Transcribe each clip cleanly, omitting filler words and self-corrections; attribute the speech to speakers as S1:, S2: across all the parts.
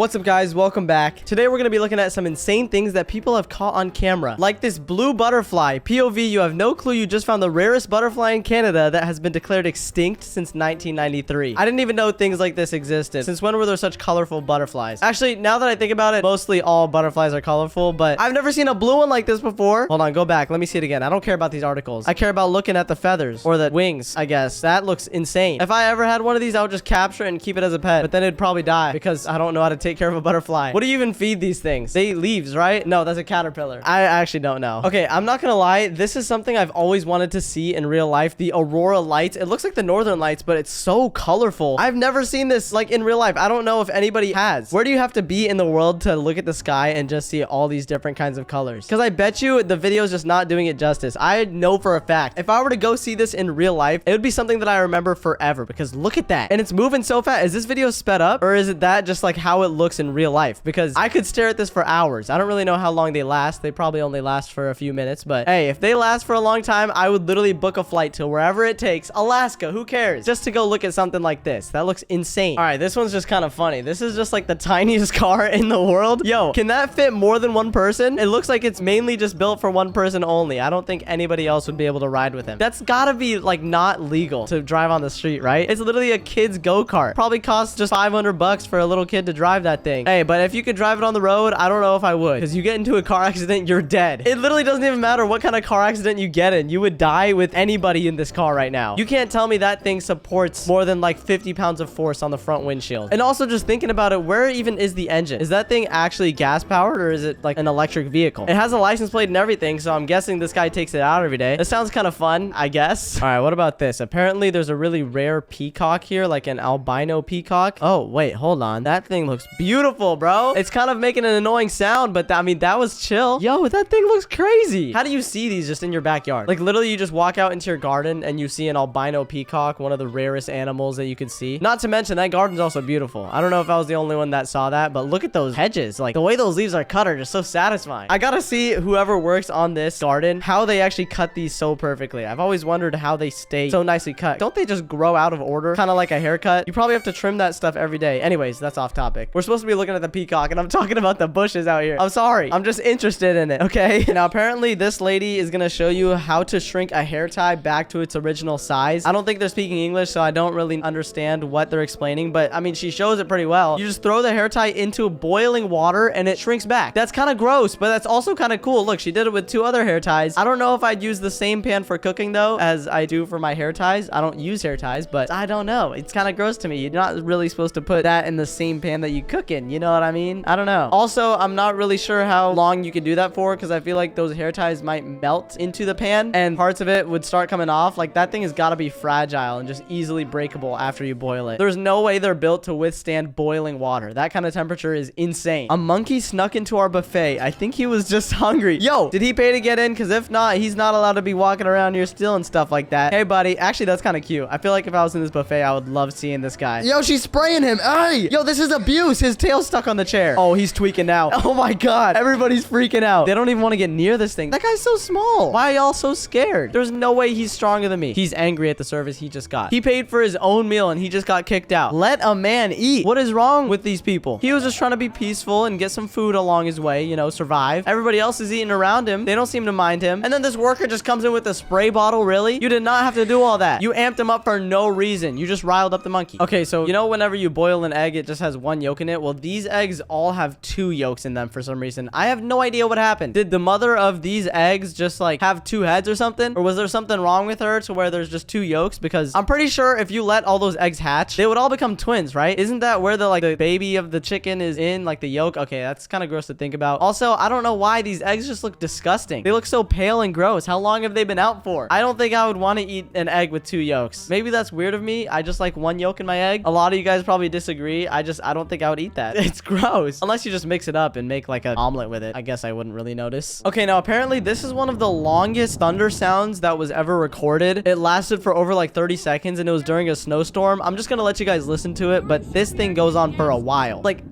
S1: What's up, guys? Welcome back. Today we're going to be looking at some insane things that people have caught on camera, like this blue butterfly. POV, you have no clue, you just found the rarest butterfly in Canada that has been declared extinct since 1993. I didn't even know things like this existed. Since when were there such colorful butterflies? Actually, now that I think about it, mostly all butterflies are colorful, but I've never seen a blue one like this before. Hold on, go back. Let me see it again. I don't care about these articles. I care about looking at the feathers or the wings, I guess. That looks insane. If I ever had one of these, I would just capture it and keep it as a pet, but then it'd probably die because I don't know how to take care of a butterfly. What do you even feed these things? They eat leaves, right? No, that's a caterpillar. I actually don't know. Okay, I'm not gonna lie. This is something I've always wanted to see in real life. The Aurora lights. It looks like the northern lights, but it's so colorful. I've never seen this like in real life. I don't know if anybody has. Where do you have to be in the world to look at the sky and just see all these different kinds of colors? Because I bet you the video is just not doing it justice. I know for a fact, if I were to go see this in real life, it would be something that I remember forever because look at that. And it's moving so fast. Is this video sped up or is it that just like how it looks in real life? Because I could stare at this for hours. I don't really know how long they last. They probably only last for a few minutes, but hey, if they last for a long time, I would literally book a flight to wherever it takes. Alaska, who cares? Just to go look at something like this. That looks insane. All right, this one's just kind of funny. This is just like the tiniest car in the world. Yo, can that fit more than one person? It looks like it's mainly just built for one person only. I don't think anybody else would be able to ride with him. That's gotta be like not legal to drive on the street, right? It's literally a kid's go-kart. Probably costs just 500 bucks for a little kid to drive that thing. Hey, but if you could drive it on the road, I don't know if I would, because you get into a car accident, you're dead. It literally doesn't even matter what kind of car accident you get in. You would die with anybody in this car right now. You can't tell me that thing supports more than like 50 pounds of force on the front windshield. And also just thinking about it, where even is the engine? Is that thing actually gas powered or is it like an electric vehicle? It has a license plate and everything, so I'm guessing this guy takes it out every day. That sounds kind of fun, I guess. All right, what about this? Apparently there's a really rare peacock here, like an albino peacock. Oh, wait, hold on. That thing looks beautiful, bro. It's kind of making an annoying sound, but I mean, that was chill. Yo, that thing looks crazy. How do you see these just in your backyard? Like literally you just walk out into your garden and you see an albino peacock, one of the rarest animals that you could see. Not to mention that garden's also beautiful. I don't know if I was the only one that saw that, but look at those hedges. Like the way those leaves are cut are just so satisfying. I gotta see whoever works on this garden, how they actually cut these so perfectly. I've always wondered how they stay so nicely cut. Don't they just grow out of order? Kind of like a haircut. You probably have to trim that stuff every day. Anyways, that's off topic. We're supposed to be looking at the peacock and I'm talking about the bushes out here. I'm sorry. I'm just interested in it, okay? Now, apparently this lady is gonna show you how to shrink a hair tie back to its original size. I don't think they're speaking English, so I don't really understand what they're explaining, but I mean, she shows it pretty well. You just throw the hair tie into boiling water and it shrinks back. That's kind of gross, but that's also kind of cool. Look, she did it with 2 other hair ties. I don't know if I'd use the same pan for cooking though, as I do for my hair ties. I don't use hair ties, but I don't know. It's kind of gross to me. You're not really supposed to put that in the same pan that you cook in. You know what I mean? I don't know. Also, I'm not really sure how long you can do that for because I feel like those hair ties might melt into the pan and parts of it would start coming off. Like that thing has got to be fragile and just easily breakable after you boil it. There's no way they're built to withstand boiling water. That kind of temperature is insane. A monkey snuck into our buffet. I think he was just hungry. Yo, did he pay to get in? Because if not, he's not allowed to be walking around here stealing stuff like that. Hey, buddy. Actually, that's kind of cute. I feel like if I was in this buffet, I would love seeing this guy. Yo, she's spraying him. Hey, yo, this is abuse. His tail's stuck on the chair. Oh, he's tweaking now. Oh my God. Everybody's freaking out. They don't even want to get near this thing. That guy's so small. Why are y'all so scared? There's no way he's stronger than me. He's angry at the service he just got. He paid for his own meal and he just got kicked out. Let a man eat. What is wrong with these people? He was just trying to be peaceful and get some food along his way, you know, survive. Everybody else is eating around him. They don't seem to mind him. And then this worker just comes in with a spray bottle. Really? You did not have to do all that. You amped him up for no reason. You just riled up the monkey. Okay, so you know whenever you boil an egg, it just has 1 yolk in it. Well, these eggs all have 2 yolks in them for some reason. I have no idea what happened. Did the mother of these eggs just like have 2 heads or something? Or was there something wrong with her to where there's just 2 yolks? Because I'm pretty sure if you let all those eggs hatch, they would all become twins, right? Isn't that where the baby of the chicken is in, like the yolk? Okay, that's kind of gross to think about. Also, I don't know why these eggs just look disgusting. They look so pale and gross. How long have they been out for? I don't think I would want to eat an egg with 2 yolks. Maybe that's weird of me. I just like 1 yolk in my egg. A lot of you guys probably disagree. I don't think I would eat that. It's gross. Unless you just mix it up and make like an omelet with it. I guess I wouldn't really notice. Okay, now apparently this is one of the longest thunder sounds that was ever recorded. It lasted for over like 30 seconds and it was during a snowstorm. I'm just gonna let you guys listen to it, but this thing goes on for a while. Like,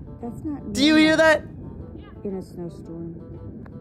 S1: do you hear that?
S2: In a snowstorm.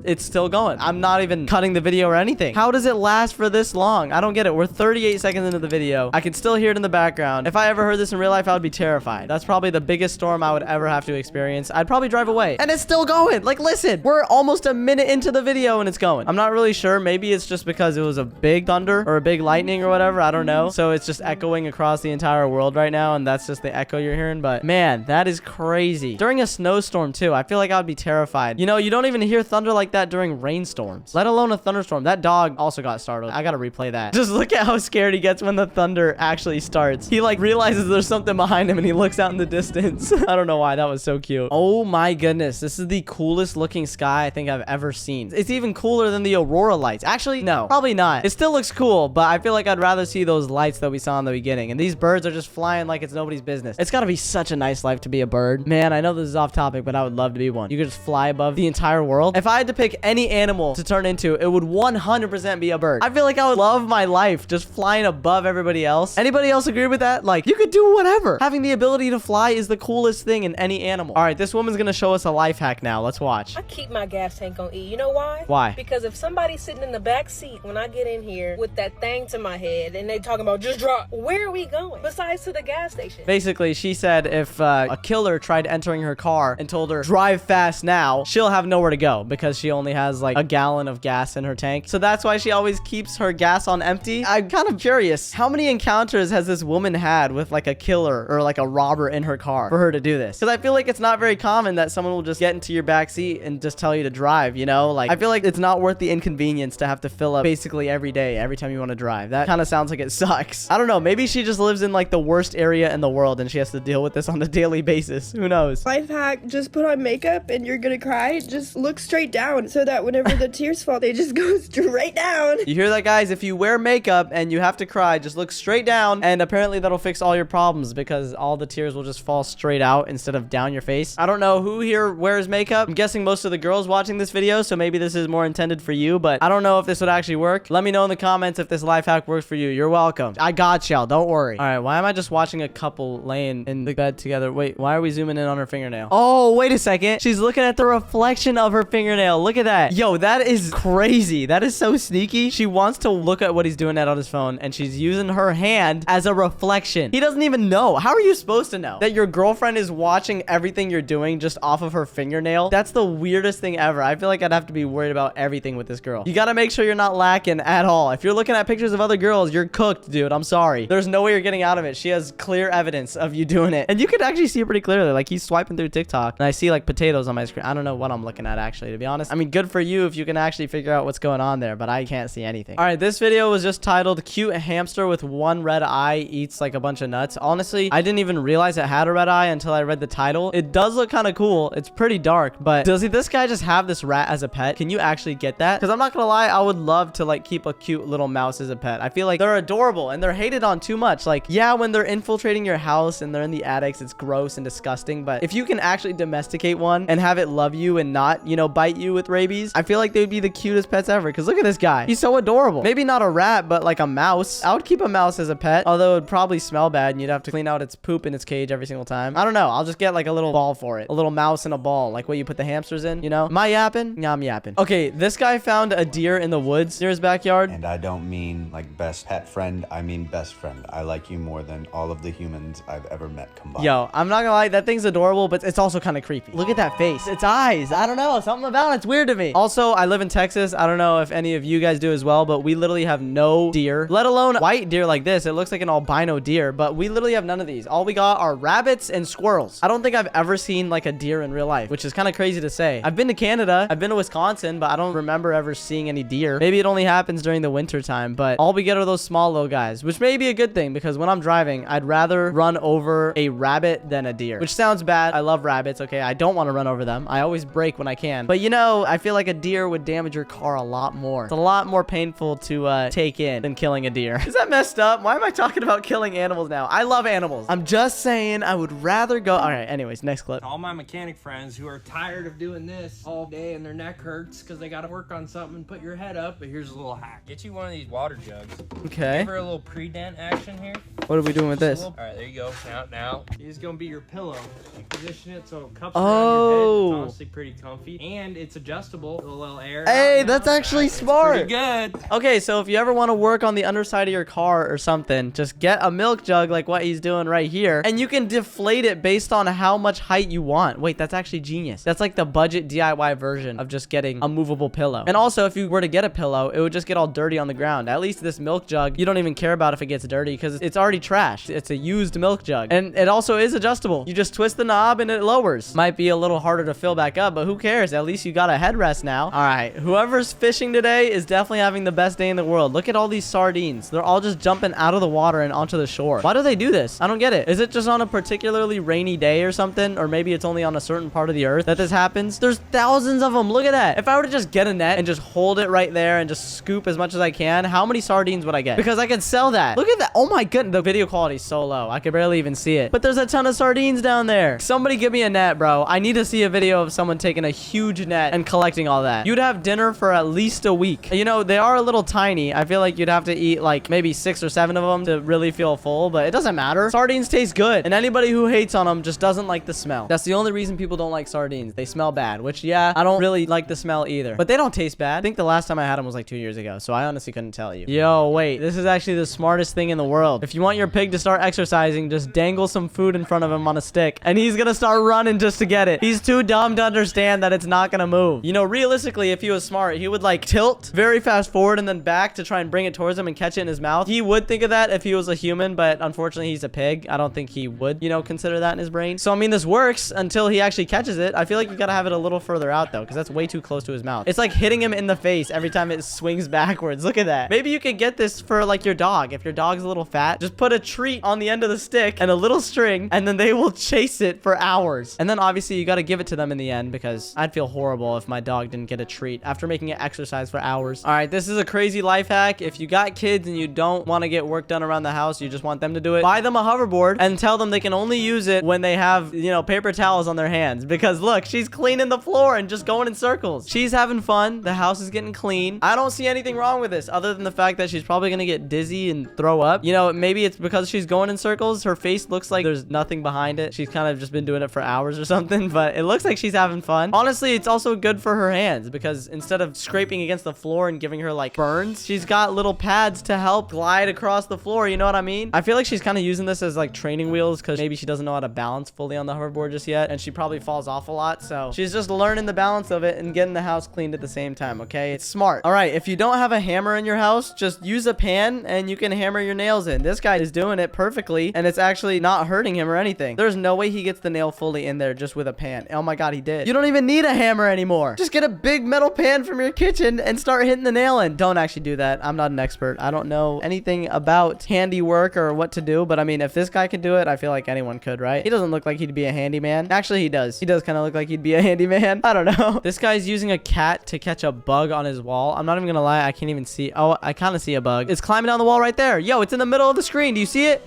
S1: it's still going. I'm not even cutting the video or anything. How does it last for this long? I don't get it. We're 38 seconds into the video. I can still hear it in the background. If I ever heard this in real life, I would be terrified. That's probably the biggest storm I would ever have to experience. I'd probably drive away. And it's still going. Like, listen, we're almost a minute into the video and it's going. I'm not really sure. Maybe it's just because it was a big thunder or a big lightning or whatever. I don't know. So it's just echoing across the entire world right now, and that's just the echo you're hearing. But man, that is crazy. During a snowstorm too, I feel like I would be terrified. You know, you don't even hear thunder like that during rainstorms, let alone a thunderstorm. That dog also got startled. I gotta replay that. Just look at how scared he gets when the thunder actually starts. He like realizes there's something behind him and he looks out in the distance. I don't know why. That was so cute. Oh my goodness, this is the coolest looking sky I think I've ever seen. It's even cooler than the Aurora lights. Actually, no, probably not. It still looks cool, but I feel like I'd rather see those lights that we saw in the beginning. And these birds are just flying like it's nobody's business. It's gotta be such a nice life to be a bird. Man, I know this is off topic, but I would love to be one. You could just fly above the entire world. If I had to pick any animal to turn into, it would 100% be a bird. I feel like I would love my life just flying above everybody else. Anybody else agree with that? Like, you could do whatever. Having the ability to fly is the coolest thing in any animal. All right, this woman's gonna show us a life hack now. Let's watch.
S2: I keep my gas tank on E. You know why?
S1: Why?
S2: Because if somebody's sitting in the back seat when I get in here with that thing to my head and they talking about just drop, where are we going besides to the gas station?
S1: Basically, she said if a killer tried entering her car and told her drive fast now, she'll have nowhere to go because she only has like a gallon of gas in her tank. So that's why she always keeps her gas on empty. I'm kind of curious, how many encounters has this woman had with like a killer or like a robber in her car for her to do this? Because I feel like it's not very common that someone will just get into your back seat and just tell you to drive, you know? Like, I feel like it's not worth the inconvenience to have to fill up basically every day, every time you want to drive. That kind of sounds like it sucks. I don't know. Maybe she just lives in like the worst area in the world and she has to deal with this on a daily basis. Who knows?
S3: Life hack, just put on makeup and you're gonna cry. Just look straight down so that whenever the tears fall, they just go straight down.
S1: You hear that, guys? If you wear makeup and you have to cry, just look straight down and apparently that'll fix all your problems because all the tears will just fall straight out instead of down your face. I don't know who here wears makeup. I'm guessing most of the girls watching this video, so maybe this is more intended for you, but I don't know if this would actually work. Let me know in the comments if this life hack works for you. You're welcome. I got y'all. Don't worry. All right, why am I just watching a couple laying in the bed together? Wait, why are we zooming in on her fingernail? Oh, wait a second. She's looking at the reflection of her fingernail. Look at that. Yo, that is crazy. That is so sneaky. She wants to look at what he's doing on his phone, and she's using her hand as a reflection. He doesn't even know. How are you supposed to know that your girlfriend is watching everything you're doing just off of her fingernail? That's the weirdest thing ever. I feel like I'd have to be worried about everything with this girl. You gotta make sure you're not lacking at all. If you're looking at pictures of other girls, you're cooked, dude. I'm sorry. There's no way you're getting out of it. She has clear evidence of you doing it. And you could actually see it pretty clearly. Like, he's swiping through TikTok, and I see, like, potatoes on my screen. I don't know what I'm looking at, actually, to be honest. I mean, good for you if you can actually figure out what's going on there, but I can't see anything. All right, this video was just titled, Cute Hamster with One Red Eye Eats, like, a bunch of nuts. Honestly, I didn't even realize it had a red eye until I read the title. It does look kind of cool. It's pretty dark, but does this guy just have this rat as a pet? Can you actually get that? Because I'm not gonna lie, I would love to, like, keep a cute little mouse as a pet. I feel like they're adorable and they're hated on too much. Like, yeah, when they're infiltrating your house and they're in the attics, it's gross and disgusting, but if you can actually domesticate one and have it love you and not, you know, bite you with rabies, I feel like they would be the cutest pets ever. Because look at this guy. He's so adorable. Maybe not a rat, but like a mouse. I would keep a mouse as a pet, although it would probably smell bad and you'd have to clean out its poop in its cage every single time. I don't know. I'll just get like a little ball for it. A little mouse and a ball, like what you put the hamsters in, you know? Am I yapping? Yeah, I'm yapping. Okay, this guy found a deer in the woods near his backyard.
S4: And I don't mean like best pet friend, I mean best friend. I like you more than all of the humans I've ever met combined.
S1: Yo, I'm not gonna lie, that thing's adorable, but it's also kind of creepy. Look at that face. Its eyes. I don't know. Something about it's weird to me. Also, I live in Texas. I don't know if any of you guys do as well, but we literally have no deer, let alone white deer like this. It looks like an albino deer, but we literally have none of these. All we got are rabbits and squirrels. I don't think I've ever seen like a deer in real life, which is kind of crazy to say. I've been to Canada. I've been to Wisconsin, but I don't remember ever seeing any deer. Maybe it only happens during the winter time, but all we get are those small little guys, which may be a good thing because when I'm driving, I'd rather run over a rabbit than a deer, which sounds bad. I love rabbits. Okay. I don't want to run over them. I always brake when I can, but you know, I feel like a deer would damage your car a lot more. It's a lot more painful to take in than killing a deer. Is that messed up? Why am I talking about killing animals now? I love animals. I'm just saying I would rather go. All right. Anyways, next clip.
S5: All my mechanic friends who are tired of doing this all day and their neck hurts because they got to work on something and put your head up. But here's a little hack. Get you one of these water jugs.
S1: Okay.
S5: Give her a little pre-dent action here.
S1: What are we doing with this?
S5: All right, there you go. Now, it's going to be your pillow. You position it so it cups
S1: Oh.
S5: around your head. It's honestly pretty comfy. And it's adjustable. adjustable, a little air.
S1: Hey,
S5: out,
S1: that's actually
S5: It's
S1: smart.
S5: pretty good.
S1: Okay, so if you ever want to work on the underside of your car or something, just get a milk jug like what he's doing right here, and you can deflate it based on how much height you want. Wait, that's actually genius. That's like the budget DIY version of just getting a movable pillow. And also, if you were to get a pillow, it would just get all dirty on the ground. At least this milk jug, you don't even care about if it gets dirty because it's already trashed. It's a used milk jug. And it also is adjustable. You just twist the knob and it lowers. Might be a little harder to fill back up, but who cares? At least you got a headrest now. All right, whoever's fishing today is definitely having the best day in the world. Look at all these sardines. They're all just jumping out of the water and onto the shore. Why do they do this? I don't get it. Is it just on a particularly rainy day or something? Or maybe it's only on a certain part of the earth that this happens? There's thousands of them. Look at that. If I were to just get a net and just hold it right there and just scoop as much as I can, how many sardines would I get? Because I could sell that. Look at that. Oh my goodness. The video quality is so low. I could barely even see it. But there's a ton of sardines down there. Somebody give me a net, bro. I need to see a video of someone taking a huge net and collecting all that. You'd have dinner for at least a week. You know, they are a little tiny. I feel like you'd have to eat like maybe 6 or 7 of them to really feel full, but it doesn't matter. Sardines taste good, and anybody who hates on them just doesn't like the smell. That's the only reason people don't like sardines. They smell bad, which, yeah, I don't really like the smell either, but they don't taste bad. I think the last time I had them was like 2 years ago, so I honestly couldn't tell you. Yo, wait, this is actually the smartest thing in the world. If you want your pig to start exercising, just dangle some food in front of him on a stick, and he's gonna start running just to get it. He's too dumb to understand that it's not gonna move. You know, realistically, if he was smart, he would like tilt very fast forward and then back to try and bring it towards him and catch it in his mouth. He would think of that if he was a human, but unfortunately he's a pig. I don't think he would, you know, consider that in his brain. So I mean, this works until he actually catches it. I feel like you gotta have it a little further out though, because that's way too close to his mouth. It's like hitting him in the face every time it swings backwards. Look at that. Maybe you could get this for like your dog. If your dog's a little fat, just put a treat on the end of the stick and a little string, and then they will chase it for hours. And then obviously you gotta give it to them in the end, because I'd feel horrible if my dog didn't get a treat after making it exercise for hours. All right, this is a crazy life hack. If you got kids and you don't want to get work done around the house, you just want them to do it, buy them a hoverboard and tell them they can only use it when they have, you know, paper towels on their hands. Because look, she's cleaning the floor and just going in circles. She's having fun. The house is getting clean. I don't see anything wrong with this other than the fact that she's probably gonna get dizzy and throw up. You know, maybe it's because she's going in circles. Her face looks like there's nothing behind it. She's kind of just been doing it for hours or something, but it looks like she's having fun. Honestly, it's also good for her hands because instead of scraping against the floor and giving her like burns, she's got little pads to help glide across the floor. You know what I mean? I feel like she's kind of using this as like training wheels because maybe she doesn't know how to balance fully on the hoverboard just yet, and she probably falls off a lot. So she's just learning the balance of it and getting the house cleaned at the same time. Okay, it's smart. All right, if you don't have a hammer in your house, just use a pan and you can hammer your nails in. This guy is doing it perfectly, and it's actually not hurting him or anything. There's no way he gets the nail fully in there just with a pan. Oh my god, he did. You don't even need a hammer anymore. Just get a big metal pan from your kitchen and start hitting the nail in. Don't actually do that. I'm not an expert. I don't know anything about handiwork or what to do, but I mean, if this guy could do it, I feel like anyone could, right? He doesn't look like he'd be a handyman. Actually, he does. He does kind of look like he'd be a handyman. I don't know. This guy's using a cat to catch a bug on his wall. I'm not even gonna lie. I can't even see. Oh, I kind of see a bug. It's climbing down the wall right there. Yo, it's in the middle of the screen. Do you see it?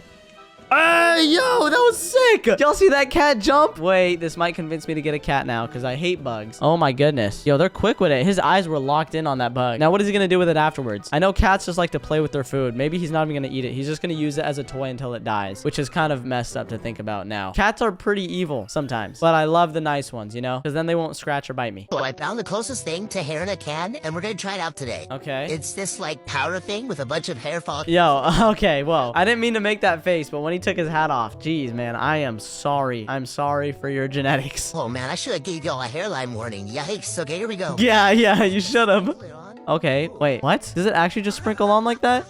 S1: Hey, yo, that was sick. Y'all see that cat jump? Wait, this might convince me to get a cat now because I hate bugs. Oh my goodness. Yo, they're quick with it. His eyes were locked in on that bug. Now, what is he going to do with it afterwards? I know cats just like to play with their food. Maybe he's not even going to eat it. He's just going to use it as a toy until it dies, which is kind of messed up to think about now. Cats are pretty evil sometimes, but I love the nice ones, you know, because then they won't scratch or bite me.
S6: So I found the closest thing to hair in a can, and we're gonna try it out today.
S1: Okay.
S6: It's this like powder thing with a bunch of hair follicles.
S1: Yo, okay, whoa. I didn't mean to make that face, but when he took his hat off, jeez, man, I am sorry. I'm sorry for your genetics.
S6: Oh man, I should have gave y'all a hairline warning. Yikes. Okay, here we go.
S1: Yeah, you should have.
S6: Put it on.
S1: Okay, wait, what? Does it actually just sprinkle on like that?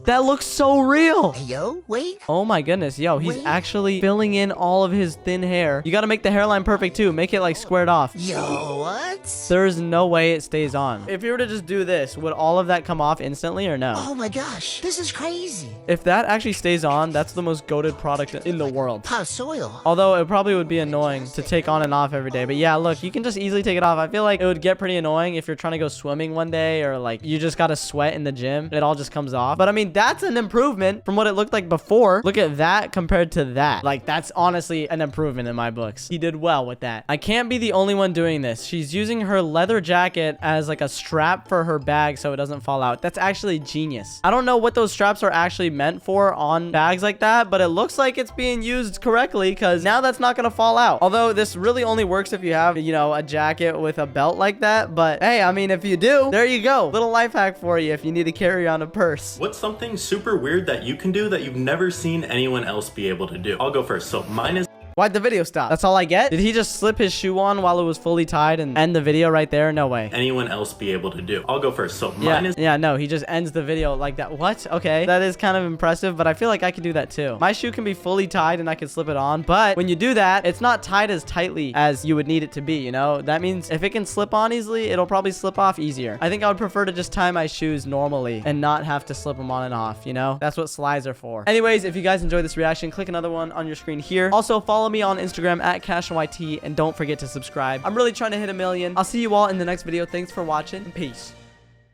S1: That looks so real.
S6: Hey, yo, wait.
S1: Oh my goodness, yo, he's
S6: Wait.
S1: actually filling in all of his thin hair. You gotta make the hairline perfect too. Make it like squared off.
S6: Yo, what?
S1: There's no way it stays on. If you were to just do this, would all of that come off instantly or no?
S6: Oh my gosh, this is crazy.
S1: If that actually stays on, that's the most goated product in the world.
S6: Pot of soil.
S1: Although it probably would be annoying to take on and off every day. But yeah, look, you can just easily take it off. I feel like it would get pretty annoying if you're trying to go swimming one day or like you just gotta sweat in the gym. It all just comes off. But I mean, that's an improvement from what it looked like before. Look at that compared to that. Like, that's honestly an improvement in my books. He did well with that. I can't be the only one doing this. She's using her leather jacket as like a strap for her bag so it doesn't fall out. That's actually genius. I don't know what those straps are actually meant for on bags like that, but it looks like it's being used correctly because now that's not going to fall out. Although this really only works if you have, you know, a jacket with a belt like that. But hey, I mean, if you do, there you go. Little life hack for you if you need to carry on a purse.
S7: What's something super weird that you can do that you've never seen anyone else be able to do? I'll go first. So mine is...
S1: Why'd the video stop? That's all I get? Did he just slip his shoe on while it was fully tied and end the video right there? No way.
S7: anyone else be able to do. I'll go first. So mine is...
S1: Yeah, no, he just ends the video like that. What? Okay. That is kind of impressive, but I feel like I can do that too. My shoe can be fully tied and I can slip it on, but when you do that, it's not tied as tightly as you would need it to be, you know? That means if it can slip on easily, it'll probably slip off easier. I think I would prefer to just tie my shoes normally and not have to slip them on and off, you know? That's what slides are for. Anyways, if you guys enjoyed this reaction, click another one on your screen here. Also, follow me on Instagram at CashYT, and don't forget to subscribe. I'm really trying to hit 1 million. I'll see you all in the next video. Thanks for watching, and peace.